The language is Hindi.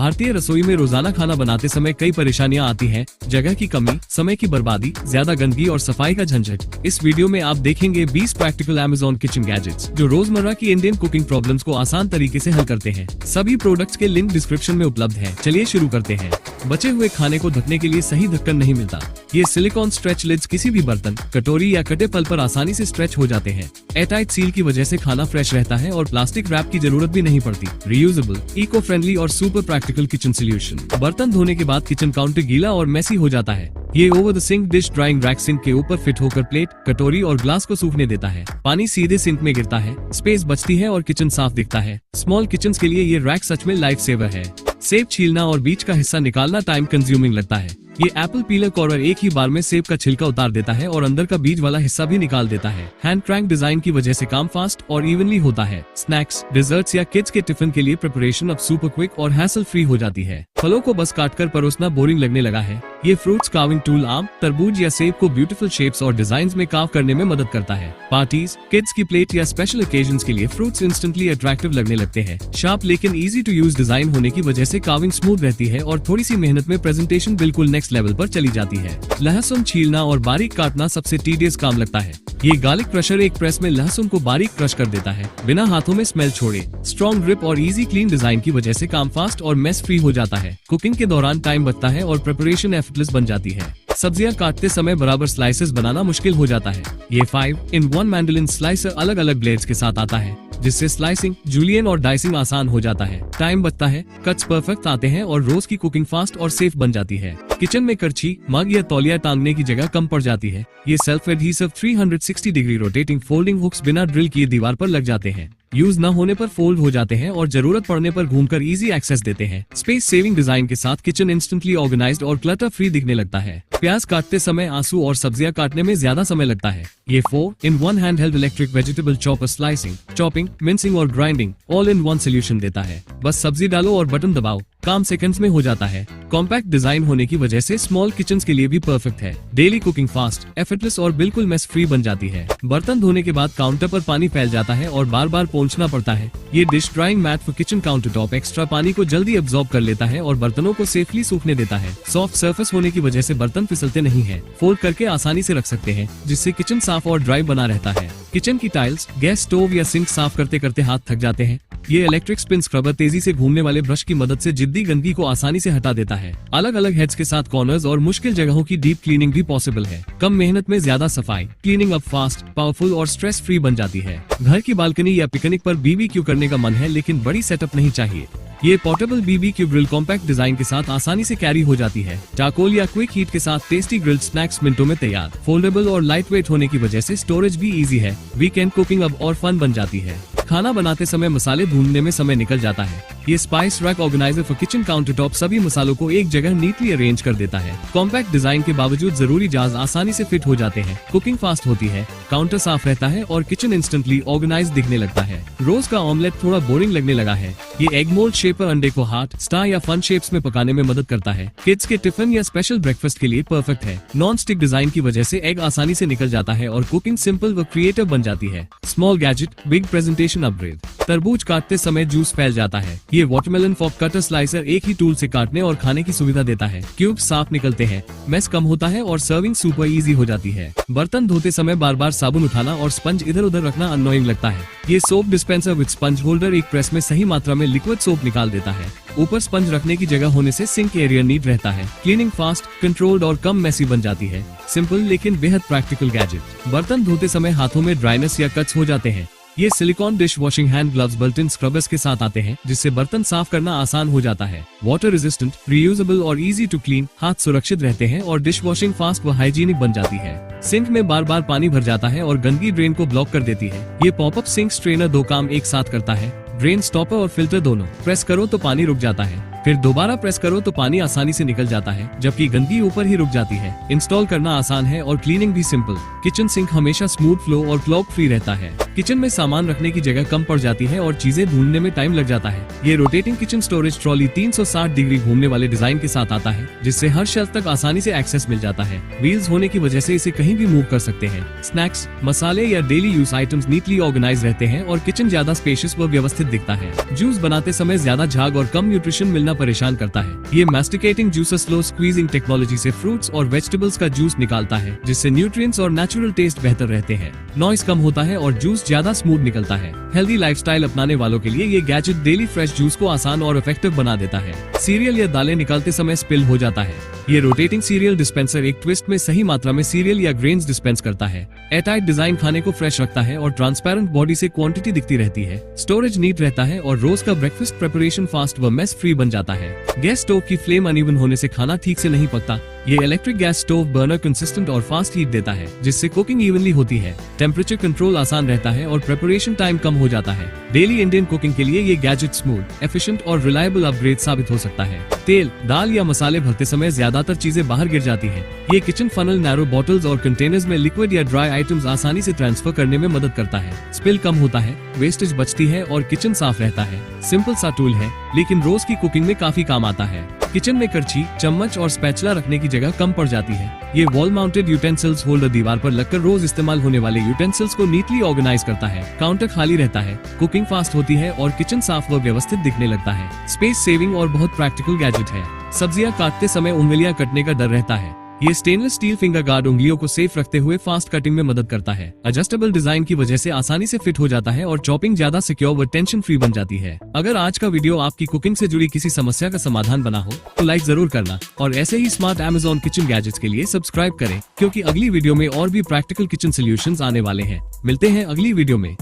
भारतीय रसोई में रोजाना खाना बनाते समय कई परेशानियां आती हैं, जगह की कमी, समय की बर्बादी, ज्यादा गंदगी और सफाई का झंझट। इस वीडियो में आप देखेंगे 20 प्रैक्टिकल अमेज़न किचन गैजेट्स जो रोजमर्रा की इंडियन कुकिंग प्रॉब्लम्स को आसान तरीके से हल करते हैं। सभी प्रोडक्ट्स के लिंक डिस्क्रिप्शन में उपलब्ध है। चलिए शुरू करते हैं। बचे हुए खाने को ढकने के लिए सही ढक्कन नहीं मिलता। ये सिलिकॉन स्ट्रेच लिड्स किसी भी बर्तन, कटोरी या कटे फल पर आसानी से स्ट्रेच हो जाते हैं। एयरटाइट सील की वजह से खाना फ्रेश रहता है और प्लास्टिक रैप की जरूरत भी नहीं पड़ती। रीयूजेबल, इको फ्रेंडली और सुपर प्रैक्टिकल किचन सोल्यूशन। बर्तन धोने के बाद किचन काउंटर गीला और मेसी हो जाता है। ये over the sink dish drying rack sink के ऊपर फिट होकर प्लेट, कटोरी और ग्लास को सूखने देता है। पानी सीधे सिंक में गिरता है, स्पेस बचती है और किचन साफ दिखता है। स्मॉल किचन के लिए ये रैक सच में लाइफ सेवर है। सेब छीलना और बीच का हिस्सा निकालना टाइम कंज्यूमिंग लगता है। ये एप्पल पीलर कॉर्नर एक ही बार में सेब का छिलका उतार देता है और अंदर का बीज वाला हिस्सा भी निकाल देता है। हैंड क्रैंक डिजाइन की वजह से काम फास्ट और इवनली होता है। स्नैक्स, डिजर्ट्स या किड्स के टिफिन के लिए प्रिपरेशन अब सुपर क्विक और हैसल फ्री हो जाती है। फलों को बस काटकर परोसना बोरिंग लगने लगा है। ये फ्रूट्स कार्विंग टूल आम, तरबूज या सेब को ब्यूटीफुल शेप्स और डिजाइन्स में कार्व करने में मदद करता है। पार्टीज, किड्स की प्लेट या स्पेशल ओकेजन्स के लिए फ्रूट्स इंस्टेंटली अट्रैक्टिव लगने लगते हैं। शार्प लेकिन इजी टू यूज डिजाइन होने की वजह से कार्विंग स्मूथ रहती है और थोड़ी सी मेहनत में प्रेजेंटेशन बिल्कुल नेक्स्ट लेवल पर चली जाती है। लहसुन छीलना और बारीक काटना सबसे टीडियस काम लगता है। ये गार्लिक क्रशर एक प्रेस में लहसुन को बारीक क्रश कर देता है, बिना हाथों में स्मेल छोड़े। स्ट्रॉन्ग ग्रिप और इजी क्लीन डिजाइन की वजह से काम फास्ट और मेस फ्री हो जाता है। कुकिंग के दौरान टाइम बचता है और प्रिपरेशन एफर्टलेस बन जाती है। सब्जियां काटते समय बराबर स्लाइसेस बनाना मुश्किल हो जाता है। ये 5-in-1 मैंडोलिन स्लाइसर अलग अलग ब्लेड्स के साथ आता है, जिससे स्लाइसिंग, जूलियन और डाइसिंग आसान हो जाता है। टाइम बचता है, कट्स परफेक्ट आते हैं और रोज की कुकिंग फास्ट और सेफ बन जाती है। किचन में करछी, मग या तौलिया टांगने की जगह कम पड़ जाती है। ये self adhesive 360 degree rotating folding hooks बिना ड्रिल किए दीवार पर लग जाते हैं। यूज न होने पर फोल्ड हो जाते हैं और जरूरत पड़ने पर घूमकर इजी एक्सेस देते हैं। स्पेस सेविंग डिजाइन के साथ किचन इंस्टेंटली ऑर्गेनाइज्ड और क्लटर फ्री दिखने लगता है। प्याज काटते समय आंसू और सब्जियां काटने में ज्यादा समय लगता है। ये 4-in-1 handheld electric vegetable chopper slicing, chopping, mincing और grinding all in one solution देता है। बस सब्जी डालो और बटन दबाओ, काम सेकंड्स में हो जाता है। कॉम्पैक्ट डिजाइन होने की वजह से स्मॉल किचन्स के लिए भी परफेक्ट है। डेली कुकिंग फास्ट, एफर्टलेस और बिल्कुल मेस फ्री बन जाती है। बर्तन धोने के बाद काउंटर पर पानी फैल जाता है और बार बार पोंछना पड़ता है। ये dish drying mat for kitchen counter top extra पानी को जल्दी एब्जॉर्ब कर लेता है और बर्तनों को सेफली सूखने देता है। सॉफ्ट सरफेस होने की वजह से बर्तन फिसलते नहीं है। फोल्ड करके आसानी से रख सकते हैं, जिससे किचन साफ और ड्राई बना रहता है। किचन की टाइल्स, गैस स्टोव या सिंक साफ करते करते हाथ थक जाते हैं। ये इलेक्ट्रिक स्पिन स्क्रबर तेजी से घूमने वाले ब्रश की मदद से जिद्दी गंदगी को आसानी से हटा देता है। अलग अलग हेड्स के साथ कॉर्नर्स और मुश्किल जगहों की डीप क्लीनिंग भी पॉसिबल है। कम मेहनत में ज्यादा सफाई, क्लीनिंग अब फास्ट, पावरफुल और स्ट्रेस फ्री बन जाती है। घर की बालकनी या पिकनिक पर BBQ करने का मन है लेकिन बड़ी सेटअप नहीं चाहिए। ये portable BBQ grill compact design के साथ आसानी से कैरी हो जाती है। चारकोल या क्विक हीट के साथ टेस्टी ग्रिल्ड स्नैक्स मिनटों में तैयार। फोल्डेबल और लाइट वेट होने की वजह से स्टोरेज भी इजी है। वीकेंड कुकिंग अब और फन बन जाती है। खाना बनाते समय मसाले ढूंढने में समय निकल जाता है। ये spice rack organiser for kitchen counter top सभी मसालों को एक जगह नीटली अरेंज कर देता है। कॉम्पैक्ट डिजाइन के बावजूद जरूरी जार्स आसानी से फिट हो जाते हैं। कुकिंग फास्ट होती है, काउंटर साफ रहता है और किचन इंस्टेंटली ऑर्गेनाइज दिखने लगता है। रोज का ऑमलेट थोड़ा बोरिंग लगने लगा है। ये एग मोल्ड शेपर अंडे को हार्ट, स्टार या फन शेप्स में पकाने में मदद करता है। किड्स के टिफिन या स्पेशल ब्रेकफास्ट के लिए परफेक्ट है। नॉन स्टिक डिजाइन की वजह से एग आसानी से निकल जाता है और कुकिंग सिंपल व क्रिएटिव बन जाती है। Small gadget, big presentation upgrade. तरबूज काटते समय जूस फैल जाता है। ये वाटरमेलन फॉर्क कटर स्लाइसर एक ही टूल से काटने और खाने की सुविधा देता है। क्यूब्स साफ निकलते हैं, मेस कम होता है और सर्विंग सुपर इजी हो जाती है। बर्तन धोते समय बार बार साबुन उठाना और स्पंज इधर उधर रखना अननोइंग लगता है। ये soap dispenser with sponge holder एक प्रेस में सही मात्रा में लिक्विड सोप निकाल देता है। ऊपर स्पंज रखने की जगह होने से सिंक एरिया नीट रहता है। क्लीनिंग फास्ट, कंट्रोल्ड और कम मेसी बन जाती है। सिंपल लेकिन बेहद प्रैक्टिकल गैजेट। बर्तन धोते समय हाथों में ड्राइनेस या कट्स हो जाते हैं। ये silicon dish washing hand gloves built-in scrubbers के साथ आते हैं, जिससे बर्तन साफ करना आसान हो जाता है। वाटर रेजिस्टेंट, रीयूजेबल और इजी टू क्लीन, हाथ सुरक्षित रहते हैं और डिश वॉशिंग फास्ट व हाइजीनिक बन जाती है। सिंक में बार बार पानी भर जाता है और गंदगी ड्रेन को ब्लॉक कर देती है। ये पॉपअप सिंक स्ट्रेनर दो काम एक साथ करता है। ड्रेन स्टॉपर और फिल्टर दोनों। प्रेस करो तो पानी रुक जाता है, फिर दोबारा प्रेस करो तो पानी आसानी से निकल जाता है, जबकि गंदगी ऊपर ही रुक जाती है। इंस्टॉल करना आसान है और क्लीनिंग भी सिंपल। किचन सिंक हमेशा स्मूथ फ्लो और क्लॉग फ्री रहता है। किचन में सामान रखने की जगह कम पड़ जाती है और चीजें ढूंढने में टाइम लग जाता है। ये rotating kitchen storage trolley 360 degree घूमने वाले डिजाइन के साथ आता है, जिससे हर शेल्फ तक आसानी से एक्सेस मिल जाता है। व्हील्स होने की वजह से इसे कहीं भी मूव कर सकते हैं। स्नैक्स, मसाले या daily use items neatly organise रहते हैं और किचन ज्यादा स्पेशियस व व्यवस्थित दिखता है। जूस बनाते समय ज्यादा झाग और कम न्यूट्रिशन मिलना लेना परेशान करता है। ये मैस्टिकेटिंग जूसर स्लो स्क्वीजिंग टेक्नोलॉजी से फ्रूट्स और वेजिटेबल्स का जूस निकालता है, जिससे न्यूट्रिएंट्स और नेचुरल टेस्ट बेहतर रहते हैं। नॉइस कम होता है और जूस ज्यादा स्मूथ निकलता है। हेल्दी लाइफस्टाइल अपनाने वालों के लिए ये गैजेट डेली फ्रेश जूस को आसान और इफेक्टिव बना देता है। सीरियल या दालें निकालते समय स्पिल हो जाता है। ये रोटेटिंग सीरियल डिस्पेंसर एक ट्विस्ट में सही मात्रा में सीरियल या ग्रेन्स डिस्पेंस करता है। एयरटाइट डिजाइन खाने को फ्रेश रखता है और ट्रांसपेरेंट बॉडी से क्वांटिटी दिखती रहती है। स्टोरेज नीट रहता है और रोज का ब्रेकफास्ट प्रिपरेशन फास्ट व मेस फ्री बन जाता है। गैस स्टोव की फ्लेम अनइवन होने से खाना ठीक से नहीं पकता। ये electric gas stove burner consistent और फास्ट हीट देता है, जिससे कुकिंग इवनली होती है। टेम्परेचर कंट्रोल आसान रहता है और प्रिपरेशन टाइम कम हो जाता है। डेली इंडियन कुकिंग के लिए ये गैजेट स्मूथ, एफिशिएंट और रिलायबल अपग्रेड साबित हो सकता है। तेल, दाल या मसाले भरते समय ज्यादातर चीजें बाहर गिर जाती हैं। ये किचन फनल, नैरो बॉटल्स और कंटेनर्स में लिक्विड या ड्राई आइटम्स आसानी से ट्रांसफर करने में मदद करता है। स्पिल कम होता है, वेस्टेज बचती है और किचन साफ रहता है। सिंपल सा टूल है, लेकिन रोज की कुकिंग में काफी काम आता है। किचन में करछी, चम्मच और स्पैचुला रखने की जगह कम पड़ जाती है। ये वॉल माउंटेड यूटेंसिल्स होल्डर दीवार पर लगकर रोज इस्तेमाल होने वाले यूटेंसिल्स को नीटली ऑर्गेनाइज करता है। काउंटर खाली रहता है, कुकिंग फास्ट होती है और किचन साफ व व्यवस्थित दिखने लगता है। स्पेस सेविंग और बहुत प्रैक्टिकल गैजेट है। सब्जियां काटते समय उंगलियां कटने का डर रहता है। ये स्टेनलेस स्टील फिंगर गार्ड उंगलियों को सेफ रखते हुए फास्ट कटिंग में मदद करता है। एडजस्टेबल डिजाइन की वजह से आसानी से फिट हो जाता है और चॉपिंग ज्यादा सिक्योर व टेंशन फ्री बन जाती है। अगर आज का वीडियो आपकी कुकिंग से जुड़ी किसी समस्या का समाधान बना हो तो लाइक जरूर करना और ऐसे ही स्मार्ट अमेज़न किचन गैजेट्स के लिए सब्सक्राइब करें, क्योंकि अगली वीडियो में और भी प्रैक्टिकल किचन सोल्यूशंस आने वाले हैं। मिलते हैं अगली वीडियो में।